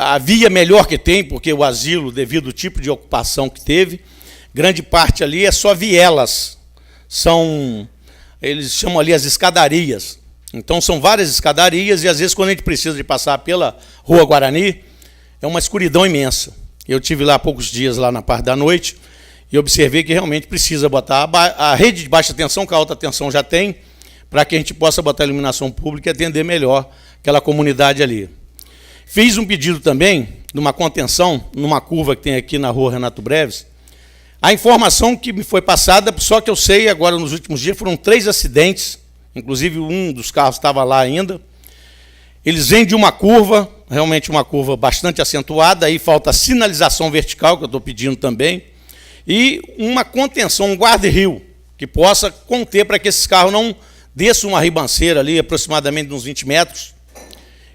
A via melhor que tem, porque o asilo, devido ao tipo de ocupação que teve, grande parte ali é só vielas. Eles chamam ali as escadarias. Então, são várias escadarias e, às vezes, quando a gente precisa de passar pela Rua Guarani, é uma escuridão imensa. Eu tive lá há poucos dias, lá na parte da noite, e observei que realmente precisa botar a rede de baixa tensão, que a alta tensão já tem, para que a gente possa botar a iluminação pública e atender melhor aquela comunidade ali. Fiz um pedido também de uma contenção, numa curva que tem aqui na Rua Renato Breves. A informação que me foi passada, só que eu sei, agora nos últimos dias, foram 3 acidentes, inclusive um dos carros estava lá ainda. Eles vêm de uma curva, realmente uma curva bastante acentuada, aí falta sinalização vertical, que eu estou pedindo também, e uma contenção, um guarda-rio, que possa conter para que esses carros não desçam uma ribanceira ali, aproximadamente de uns 20 metros,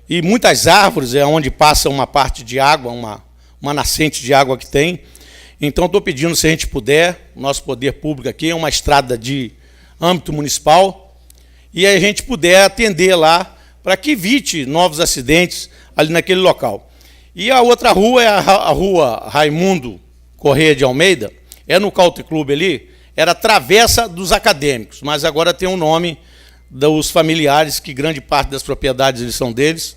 e muitas árvores, é onde passa uma parte de água, uma nascente de água que tem. Então, estou pedindo, se a gente puder, nosso poder público aqui é uma estrada de âmbito municipal, e a gente puder atender lá, para que evite novos acidentes ali naquele local. E a outra rua é a Rua Raimundo Corrêa de Almeida, é no Country Club ali, era Travessa dos Acadêmicos, mas agora tem o nome dos familiares, que grande parte das propriedades eles são deles.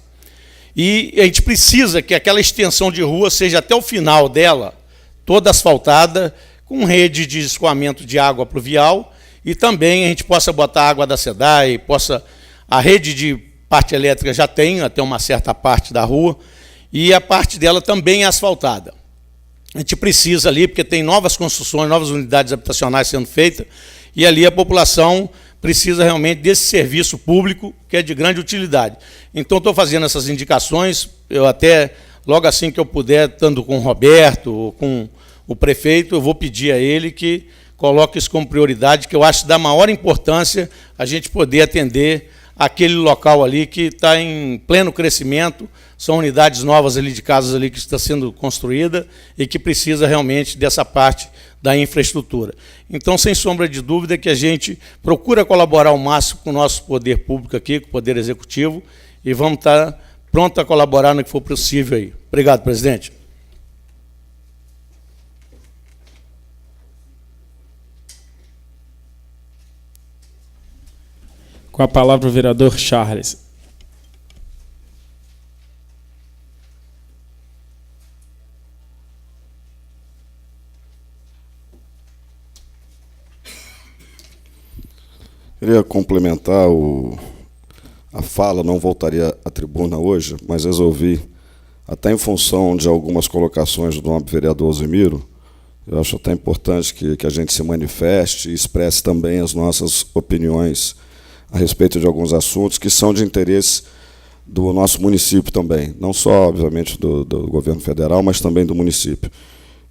E a gente precisa que aquela extensão de rua seja até o final dela, toda asfaltada, com rede de escoamento de água pluvial, e também a gente possa botar água da SEDAI, a rede de parte elétrica já tem até uma certa parte da rua, e a parte dela também é asfaltada. A gente precisa ali, porque tem novas construções, novas unidades habitacionais sendo feitas, e ali a população precisa realmente desse serviço público, que é de grande utilidade. Então, estou fazendo essas indicações, eu até, logo assim que eu puder, estando com o Roberto, ou com o prefeito, eu vou pedir a ele que coloque isso como prioridade, que eu acho da maior importância a gente poder atender aquele local ali que está em pleno crescimento, são unidades novas ali de casas ali que está sendo construída e que precisa realmente dessa parte da infraestrutura. Então, sem sombra de dúvida, que a gente procura colaborar ao máximo com o nosso poder público aqui, com o Poder Executivo, e vamos estar prontos a colaborar no que for possível aí. Obrigado, presidente. Com a palavra o vereador Charles. Queria complementar a fala, não voltaria a tribuna hoje, mas resolvi, até em função de algumas colocações do nobre vereador Alzimiro, eu acho até importante que a gente se manifeste e expresse também as nossas opiniões a respeito de alguns assuntos que são de interesse do nosso município também, não só, obviamente, do governo federal, mas também do município.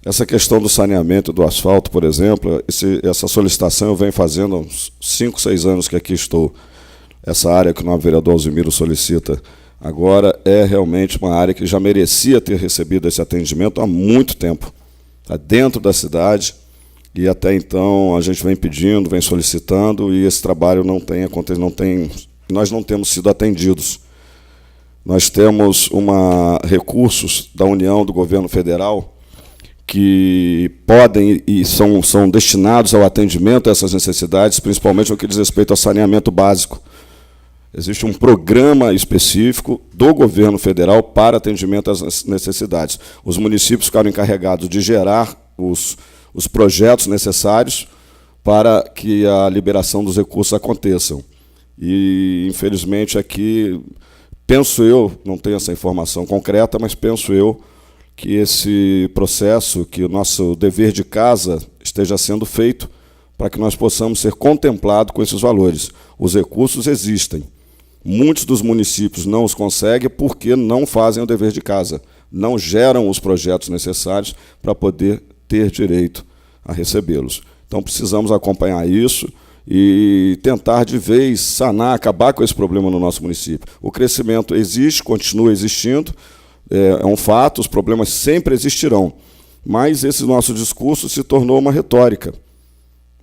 Essa questão do saneamento do asfalto, por exemplo, essa solicitação eu venho fazendo há uns 5, 6 anos que aqui estou. Essa área que o nobre vereador Alzimiro solicita agora é realmente uma área que já merecia ter recebido esse atendimento há muito tempo. Está dentro da cidade e até então a gente vem pedindo, vem solicitando e esse trabalho não tem acontecido, nós não temos sido atendidos. Nós temos recursos da União, do governo federal, que podem e são destinados ao atendimento a essas necessidades, principalmente no que diz respeito ao saneamento básico. Existe um programa específico do governo federal para atendimento às necessidades. Os municípios ficaram encarregados de gerar os projetos necessários para que a liberação dos recursos aconteçam. E, infelizmente, aqui, penso eu, não tenho essa informação concreta, mas penso eu que esse processo, que o nosso dever de casa esteja sendo feito para que nós possamos ser contemplados com esses valores. Os recursos existem. Muitos dos municípios não os conseguem porque não fazem o dever de casa, não geram os projetos necessários para poder ter direito a recebê-los. Então, precisamos acompanhar isso e tentar, de vez, sanar, acabar com esse problema no nosso município. O crescimento existe, continua existindo, é um fato, os problemas sempre existirão, mas esse nosso discurso se tornou uma retórica.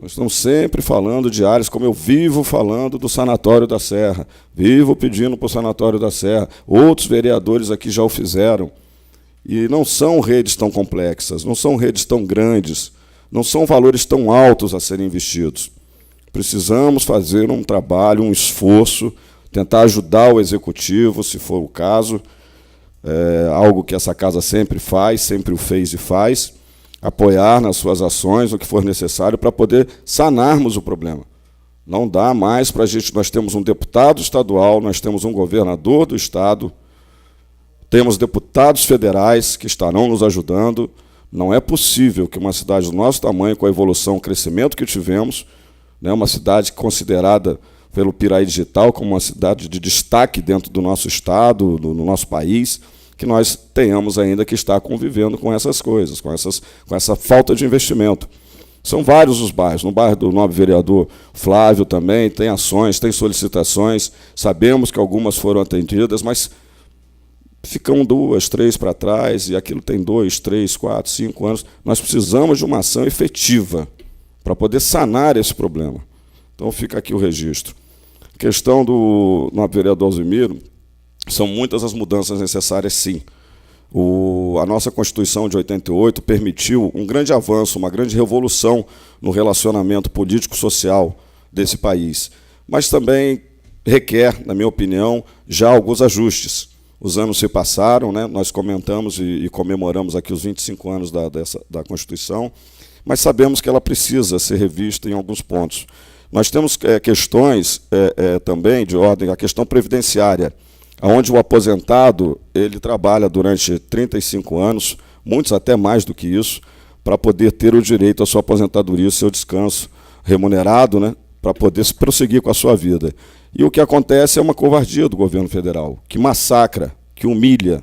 Nós estamos sempre falando de áreas, como eu vivo falando do Sanatório da Serra, vivo pedindo para o Sanatório da Serra, outros vereadores aqui já o fizeram, e não são redes tão complexas, não são redes tão grandes, não são valores tão altos a serem investidos. Precisamos fazer um trabalho, um esforço, tentar ajudar o Executivo, se for o caso, algo que essa casa sempre faz, sempre o fez e faz, apoiar nas suas ações o que for necessário para poder sanarmos o problema. Não dá mais para a gente, nós temos um deputado estadual, nós temos um governador do estado, temos deputados federais que estarão nos ajudando. Não é possível que uma cidade do nosso tamanho, com a evolução, o crescimento que tivemos, né, uma cidade considerada pelo Piraí Digital como uma cidade de destaque dentro do nosso estado, do nosso país, que nós tenhamos ainda que estar convivendo com essas coisas, com essa falta de investimento. São vários os bairros. No bairro do nobre vereador Flávio também tem ações, tem solicitações. Sabemos que algumas foram atendidas, mas ficam 2, 3 para trás, e aquilo tem 2, 3, 4, 5 anos. Nós precisamos de uma ação efetiva para poder sanar esse problema. Então fica aqui o registro. A questão do nobre vereador Alzimiro, são muitas as mudanças necessárias, sim. A nossa Constituição de 88 permitiu um grande avanço, uma grande revolução no relacionamento político-social desse país, mas também requer, na minha opinião, já alguns ajustes. Os anos se passaram, né? Nós comentamos e comemoramos aqui os 25 anos da Constituição, mas sabemos que ela precisa ser revista em alguns pontos. Nós temos questões também de ordem, a questão previdenciária, onde o aposentado ele trabalha durante 35 anos, muitos até mais do que isso, para poder ter o direito à sua aposentadoria, ao seu descanso remunerado, né, para poder prosseguir com a sua vida. E o que acontece é uma covardia do governo federal, que massacra, que humilha,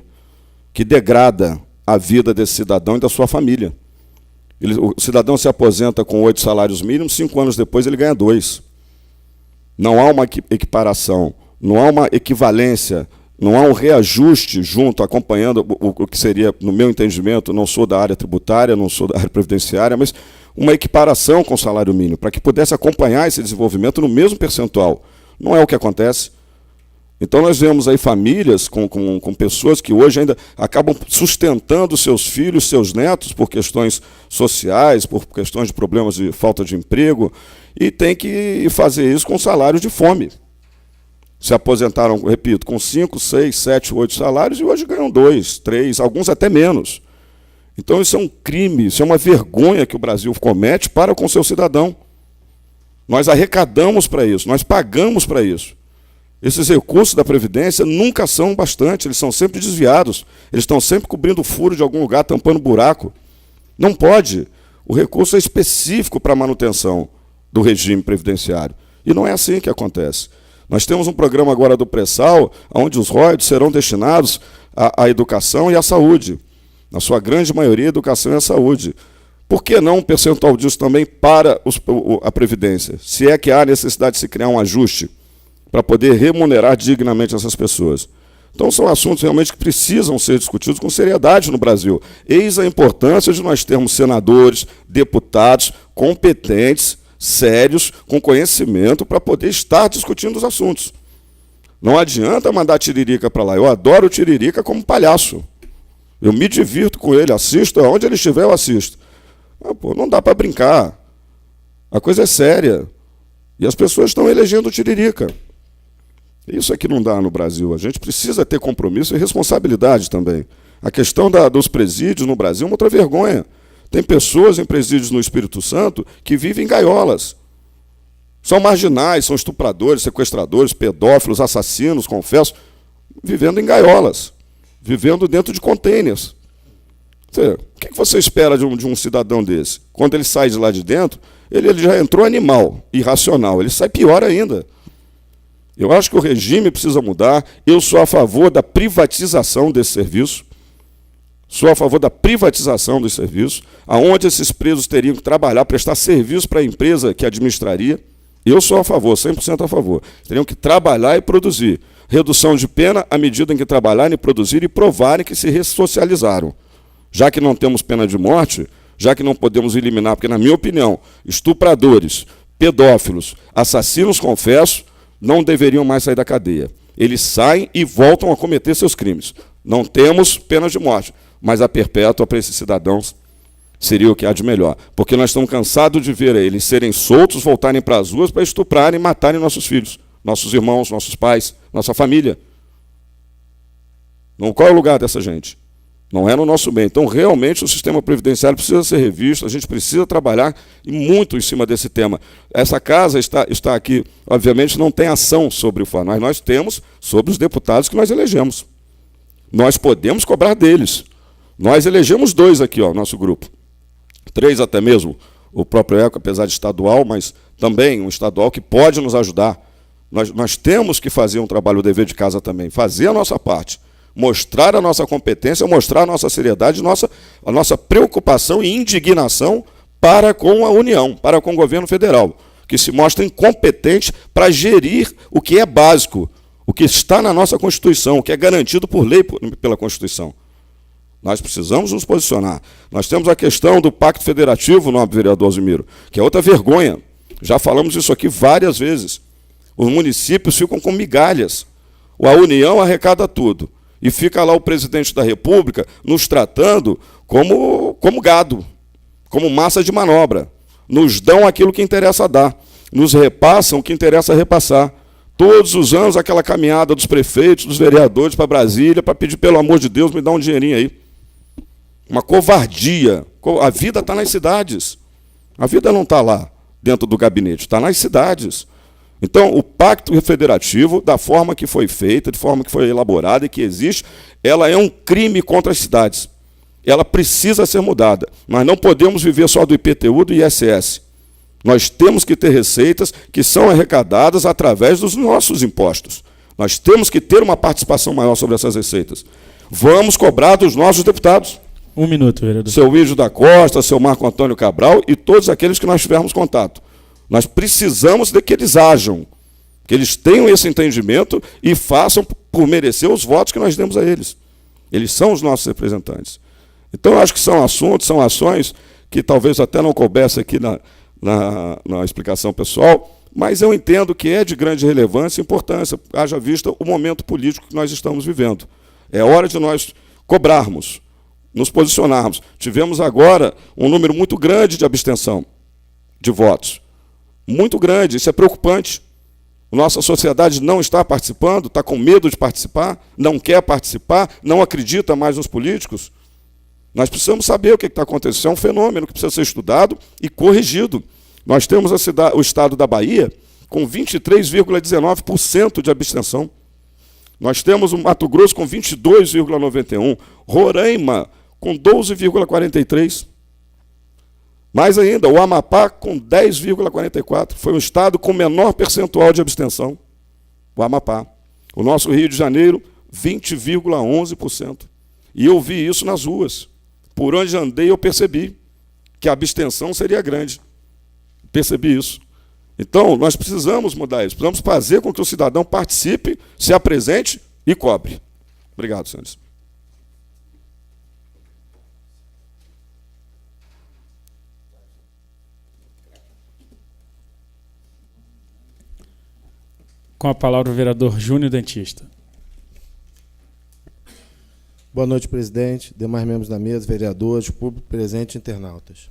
que degrada a vida desse cidadão e da sua família. O cidadão se aposenta com 8 salários mínimos, 5 anos depois ele ganha 2. Não há uma equiparação, não há uma equivalência, não há um reajuste junto, acompanhando o que seria, no meu entendimento, não sou da área tributária, não sou da área previdenciária, mas uma equiparação com o salário mínimo, para que pudesse acompanhar esse desenvolvimento no mesmo percentual. Não é o que acontece. Então nós vemos aí famílias com pessoas que hoje ainda acabam sustentando seus filhos, seus netos, por questões sociais, por questões de problemas de falta de emprego, e tem que fazer isso com salário de fome. Se aposentaram, repito, com 5, 6, 7, 8 salários e hoje ganham 2, 3, alguns até menos. Então isso é um crime, isso é uma vergonha que o Brasil comete para com seu cidadão. Nós arrecadamos para isso, nós pagamos para isso. Esses recursos da Previdência nunca são bastante, eles são sempre desviados, eles estão sempre cobrindo furo de algum lugar, tampando buraco. Não pode. O recurso é específico para a manutenção do regime previdenciário. E não é assim que acontece. Nós temos um programa agora do pré-sal, onde os royalties serão destinados à educação e à saúde. Na sua grande maioria, educação e a saúde. Por que não um percentual disso também para a Previdência? Se é que há necessidade de se criar um ajuste para poder remunerar dignamente essas pessoas. Então, são assuntos realmente que precisam ser discutidos com seriedade no Brasil. Eis a importância de nós termos senadores, deputados competentes, sérios, com conhecimento, para poder estar discutindo os assuntos. Não adianta mandar Tiririca para lá. Eu adoro o Tiririca como palhaço. Eu me divirto com ele, assisto, aonde ele estiver eu assisto. Mas, pô, não dá para brincar. A coisa é séria. E as pessoas estão elegendo o Tiririca. Isso aqui não dá no Brasil. A gente precisa ter compromisso e responsabilidade também. A questão dos presídios no Brasil é uma outra vergonha. Tem pessoas em presídios no Espírito Santo que vivem em gaiolas. São marginais, são estupradores, sequestradores, pedófilos, assassinos, confesso, vivendo em gaiolas, vivendo dentro de containers. O que você espera de um cidadão desse? Quando ele sai de lá de dentro, ele já entrou animal, irracional. Ele sai pior ainda. Eu acho que o regime precisa mudar. Eu sou a favor da privatização desse serviço. Sou a favor da privatização dos serviços, aonde esses presos teriam que trabalhar, prestar serviço para a empresa que administraria. Eu sou a favor, 100% a favor. Teriam que trabalhar e produzir. Redução de pena à medida em que trabalharem, produzirem e provarem que se ressocializaram. Já que não temos pena de morte, já que não podemos eliminar, porque, na minha opinião, estupradores, pedófilos, assassinos confessos, não deveriam mais sair da cadeia. Eles saem e voltam a cometer seus crimes. Não temos pena de morte, mas a perpétua para esses cidadãos seria o que há de melhor. Porque nós estamos cansados de ver eles serem soltos, voltarem para as ruas para estuprarem e matarem nossos filhos, nossos irmãos, nossos pais, nossa família. Não, qual é o lugar dessa gente? Não é no nosso bem. Então, realmente, o sistema previdenciário precisa ser revisto, a gente precisa trabalhar muito em cima desse tema. Essa casa está aqui, obviamente, não tem ação sobre o FAR, mas nós temos sobre os deputados que nós elegemos. Nós podemos cobrar deles. Nós elegemos 2 aqui, nosso grupo. 3 até mesmo, o próprio ECO, apesar de estadual, mas também um estadual que pode nos ajudar. Nós temos que fazer um trabalho, o dever de casa também, fazer a nossa parte. Mostrar a nossa competência, mostrar a nossa seriedade, a nossa preocupação e indignação para com a União, para com o governo federal, que se mostra incompetente para gerir o que é básico, o que está na nossa Constituição, o que é garantido por lei pela Constituição. Nós precisamos nos posicionar. Nós temos a questão do Pacto Federativo, nobre vereador Alzimiro, que é outra vergonha. Já falamos isso aqui várias vezes. Os municípios ficam com migalhas. A União arrecada tudo. E fica lá o presidente da República nos tratando como gado, como massa de manobra. Nos dão aquilo que interessa dar, nos repassam o que interessa repassar. Todos os anos aquela caminhada dos prefeitos, dos vereadores para Brasília, para pedir, pelo amor de Deus, me dá um dinheirinho aí. Uma covardia. A vida está nas cidades. A vida não está lá, dentro do gabinete, está nas cidades. Então, o Pacto Federativo, da forma que foi feita, de forma que foi elaborada e que existe, ela é um crime contra as cidades. Ela precisa ser mudada. Nós não podemos viver só do IPTU e do ISS. Nós temos que ter receitas que são arrecadadas através dos nossos impostos. Nós temos que ter uma participação maior sobre essas receitas. Vamos cobrar dos nossos deputados. 1 minuto, vereador. Seu Ígio da Costa, seu Marco Antônio Cabral e todos aqueles que nós tivermos contato. Nós precisamos de que eles ajam, que eles tenham esse entendimento e façam por merecer os votos que nós demos a eles. Eles são os nossos representantes. Então, eu acho que são assuntos, são ações que talvez até não coubesse aqui na explicação pessoal, mas eu entendo que é de grande relevância e importância, haja vista o momento político que nós estamos vivendo. É hora de nós cobrarmos, nos posicionarmos. Tivemos agora um número muito grande de abstenção de votos. Muito grande, isso é preocupante. Nossa sociedade não está participando, está com medo de participar, não quer participar, não acredita mais nos políticos. Nós precisamos saber o que está acontecendo. É um fenômeno que precisa ser estudado e corrigido. Nós temos o estado da Bahia, com 23,19% de abstenção. Nós temos o Mato Grosso com 22,91%, Roraima com 12,43%. Mais ainda, o Amapá com 10,44%. Foi o estado com menor percentual de abstenção, o Amapá. O nosso Rio de Janeiro, 20,11%. E eu vi isso nas ruas. Por onde andei, eu percebi que a abstenção seria grande. Percebi isso. Então, nós precisamos mudar isso. Precisamos fazer com que o cidadão participe, se apresente e cobre. Obrigado, senhores. Com a palavra o vereador Júnior Dentista. Boa noite, presidente, demais membros da mesa, vereadores, público presente e internautas.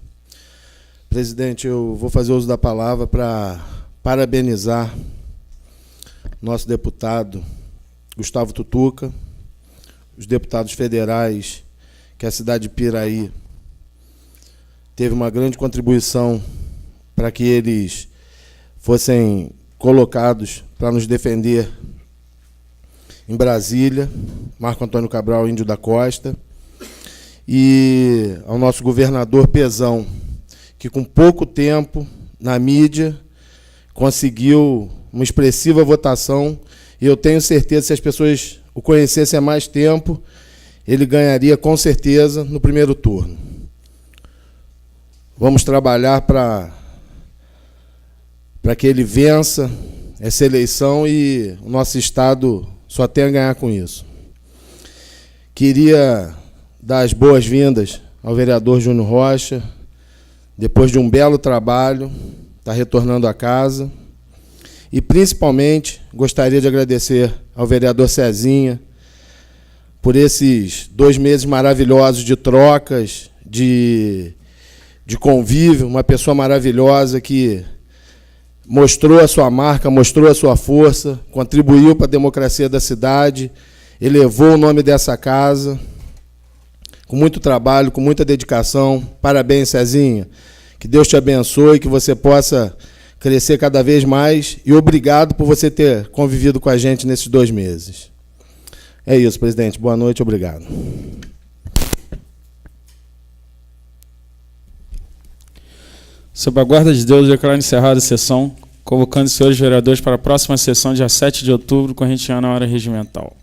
Presidente, eu vou fazer uso da palavra para parabenizar nosso deputado Gustavo Tutuca, os deputados federais, que a cidade de Piraí teve uma grande contribuição para que eles fossem colocados para nos defender em Brasília, Marco Antônio Cabral, Índio da Costa, e ao nosso governador Pezão, que com pouco tempo na mídia conseguiu uma expressiva votação, e eu tenho certeza que se as pessoas o conhecessem há mais tempo, ele ganharia com certeza no primeiro turno. Vamos trabalhar para que ele vença essa eleição e o nosso estado só tem a ganhar com isso. Queria dar as boas-vindas ao vereador Júnior Rocha, depois de um belo trabalho, está retornando a casa. E, principalmente, gostaria de agradecer ao vereador Cezinha por esses 2 meses maravilhosos de trocas, de convívio, uma pessoa maravilhosa que mostrou a sua marca, mostrou a sua força, contribuiu para a democracia da cidade, elevou o nome dessa casa, com muito trabalho, com muita dedicação. Parabéns, Cezinha. Que Deus te abençoe, que você possa crescer cada vez mais, e obrigado por você ter convivido com a gente nesses 2 meses. É isso, presidente. Boa noite, obrigado. Sob a guarda de Deus, declaro encerrada a sessão, convocando os senhores vereadores para a próxima sessão, dia 7 de outubro, corrente ano, hora regimental.